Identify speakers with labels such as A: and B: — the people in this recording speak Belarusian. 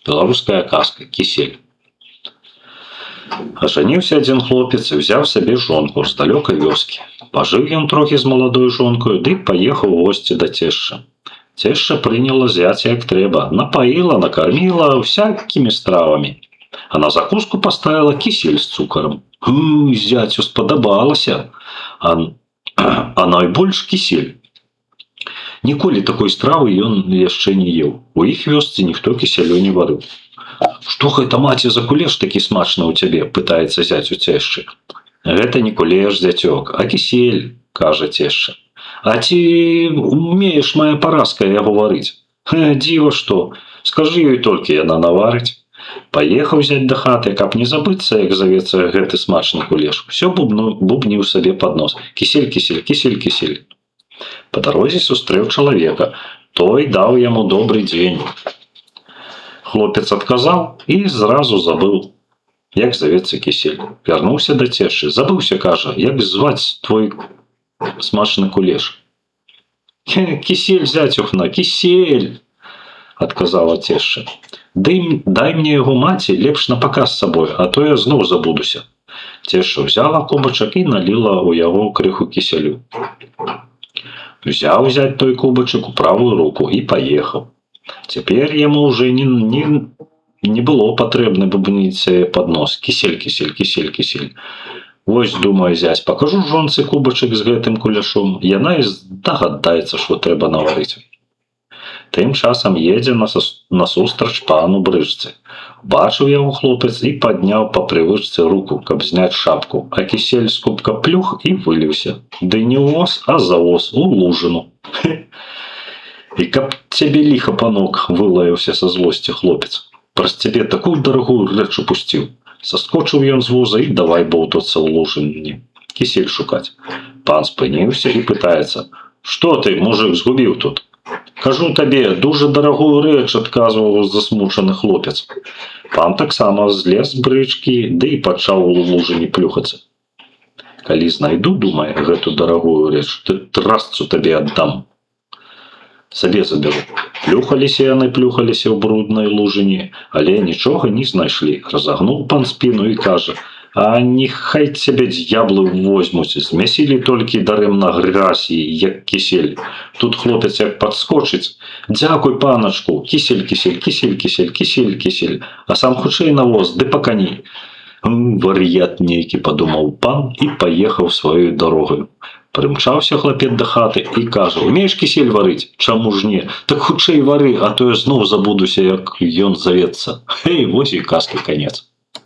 A: Беларуская казка «Кісель». Ажаніўся адзін хлопец і ўзяў сабе жонку з далёкай вёскі. Пажыў ён трохі з маладой жонкаю, ды паехаў у госці да цешчы. Цешча прыняла зяця як трэба, напаіла, накарміла всякімі стравамі. А на закуску паставіла кісель з цукарам. Зяцю спадабалася, а найбольш кісель. Ніколі такой стравы ён яшчэ не еў. У іх вёсцы ніхто кісялю не варыў. «Што гэта, маці, за кулеш такі смачны ў цябе?» – пытаецца зяць у цешчы. «Гэта не кулеш, зяцёк, а кісель», – кажа цешча. «А ці умееш, мая параска, яго варыць?» «Дзіва што, скажы ёй толькі, яна наварыць». Паехаў зяць да хаты, каб не забыцца, як завецца гэты смачны кулеш. Усё бубніў сабе пад нос: «Кісель, кісель, кісель, кісель». Па дарозе сустрэў чалавека. Той даў яму добры дзень. Хлопец адказаў і зразу забыў, як завецца кісель. Вярнуўся да цешчы. Забыўся, кажа, як зваць твой смачны кулеш. «Кісель, зяцюхна, кісель!» – адказала цешча. «Дай мне яго, маці, лепш на паказ з сабой, а то я зноў забудуся». Цешча ўзяла кубачак і наліла ў яго крыху кісялю. Узяў зяць той кубачак у правую руку і паехаў. Цяпер яму ўжо не было патрэбна бубніць пад нос: «Кісель, кісель, кісель, кісель». Вось, думае зяць, пакажу жонцы кубачак з гэтым куляшом, яна і здагадаецца, што трэба наварыць. Тым часам едзе насустрач пану брычцы. Бачыў яго хлопец і падняў па прывычцы руку, каб зняць шапку, а кісель з кубка плюх і выліўся. Ды не ў воз, а за воз, у лужыну. «І каб цябе ліха, панок!» – вылаяўся са злосці хлопец. «Праз цябе такую дарагую рэч упусціў». Саскочыў ён з воза і давай боўтацца ў лужыне, кісель шукаць. Пан спыніўся і пытаецца: «Што ты, мужык, згубіў тут?» «Кажу табе, дужа дарагую рэч», – адказваў засмучаны хлопец. Пан таксама злез з брычкі, ды і пачаў у лужыне плюхацца. «Калі знайду, думае, гэту дарагую рэч, ты трасцу табе аддам. Сабе забяру». Плюхаліся плюхаліся ў бруднай лужыне, але нічога не знайшлі. Разагнуў пан спіну і кажа: «А нехай цябе д'яблы возьмуць, змясілі толькі дарэмна гразі, як кісель». Тут хлопец як падскочыць: «Дзякуй, паначку, кісель, кісель, кісель, кісель, кісель, кісель, а сам хутчэй на воз, ды па кані». «Вар'ят нейкі», – падумаў пан і паехаў сваёй дарогаю. Прымчаўся хлапец да хаты і кажа: «Умееш кісель варыць?» «Чаму ж не? Так хутчэй вары, а то я зноў забудуся, як ён завецца». Вось і казкі канец.